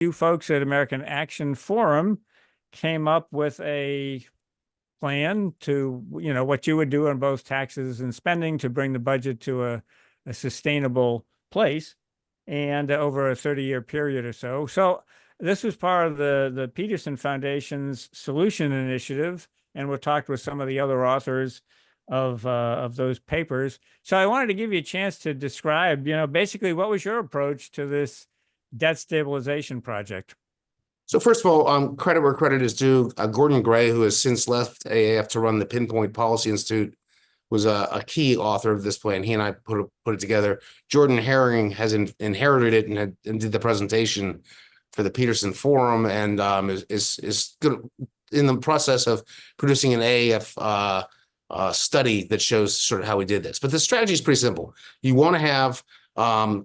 You folks at American Action Forum came up with a plan to, what you would do on both taxes and spending to bring the budget to a sustainable place, and over a 30-year period or so. So this was part of the Peterson Foundation's Solution Initiative, and we talked with some of the other authors of those papers. So I wanted to give you a chance to describe, basically what was your approach to this debt stabilization project? So first of all, credit where credit is due. Gordon Gray, who has since left AAF to run the Pinpoint Policy Institute, was a key author of this plan. He and I put it together. Jordan Herring has inherited it and did the presentation for the Peterson Forum, and is good in the process of producing an AAF study that shows sort of how we did this. But the strategy is pretty simple. You want to have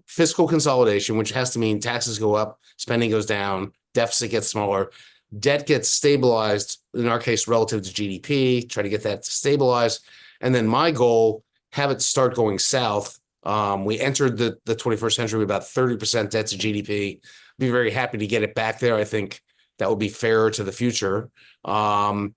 fiscal consolidation, which has to mean taxes go up, spending goes down, deficit gets smaller, debt gets stabilized, in our case, relative to GDP, try to get that stabilized. And then my goal, have it start going south. We entered the 21st century with about 30% debt to GDP. Be very happy to get it back there. I think that would be fairer to the future. But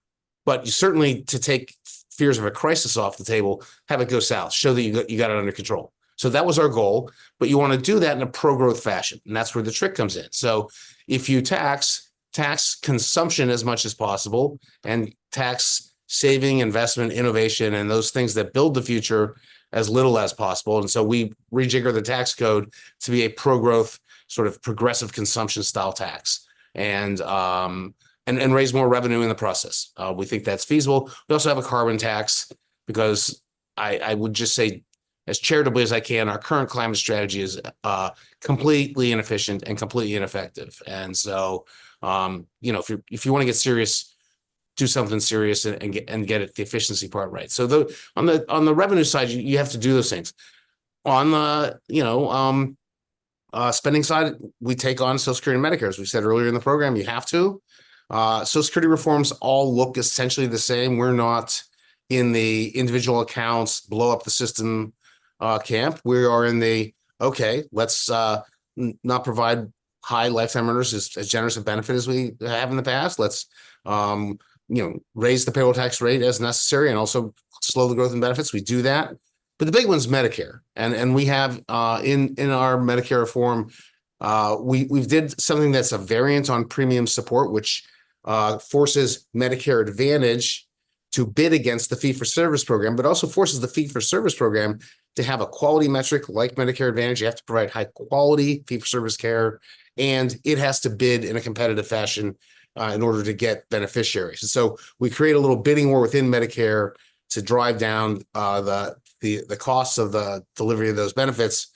you certainly, to take fears of a crisis off the table, have it go south, show that you got it under control. So that was our goal, but you want to do that in a pro-growth fashion, and that's where the trick comes in. So if you tax consumption as much as possible and tax saving, investment, innovation, and those things that build the future as little as possible. And so we rejigger the tax code to be a pro-growth, sort of progressive consumption style tax, and raise more revenue in the process. We think that's feasible. We also have a carbon tax because I would just say, as charitably as I can, our current climate strategy is completely inefficient and completely ineffective. And so, if you want to get serious, do something serious and get it, the efficiency part right. So on the revenue side, you have to do those things. On the spending side, we take on Social Security and Medicare, as we said earlier in the program. You have to. Social Security reforms all look essentially the same. We're not in the individual accounts, blow up the system camp. We are in the, okay, let's not provide high lifetime earners as generous a benefit as we have in the past. Let's raise the payroll tax rate as necessary and also slow the growth in benefits. We do that. But the big one's Medicare. And we have in our Medicare reform, we've did something that's a variant on premium support, which forces Medicare Advantage to bid against the fee-for-service program, but also forces the fee-for-service program to have a quality metric like Medicare Advantage. You have to provide high-quality fee-for-service care, and it has to bid in a competitive fashion in order to get beneficiaries. And so we create a little bidding war within Medicare to drive down the costs of the delivery of those benefits.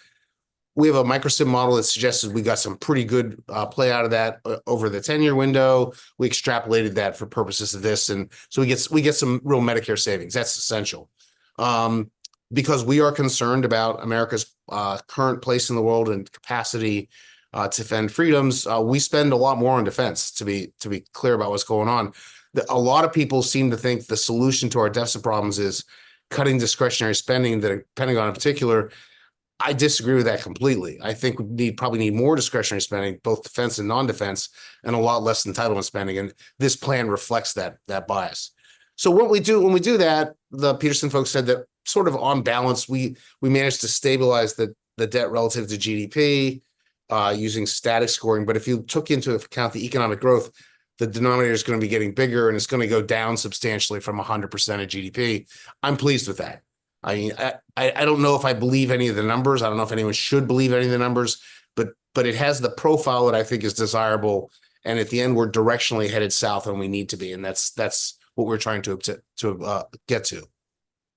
We have a microsim model that suggests we got some pretty good play out of that over the 10-year window. We extrapolated that for purposes of this, and so we get some real Medicare savings. That's essential, because we are concerned about America's current place in the world and capacity to defend freedoms. We spend a lot more on defense. To be clear about what's going on, a lot of people seem to think the solution to our deficit problems is cutting discretionary spending, the Pentagon in particular. I disagree with that completely. I think we probably need more discretionary spending, both defense and non-defense, and a lot less entitlement spending. And this plan reflects that bias. So when we do that, the Peterson folks said that sort of on balance, we managed to stabilize the debt relative to GDP using static scoring. But if you took into account the economic growth, the denominator is going to be getting bigger, and it's going to go down substantially from 100% of GDP. I'm pleased with that. I mean, I don't know if I believe any of the numbers. I don't know if anyone should believe any of the numbers, but it has the profile that I think is desirable. And at the end, we're directionally headed south, and we need to be. And that's what we're trying to get to.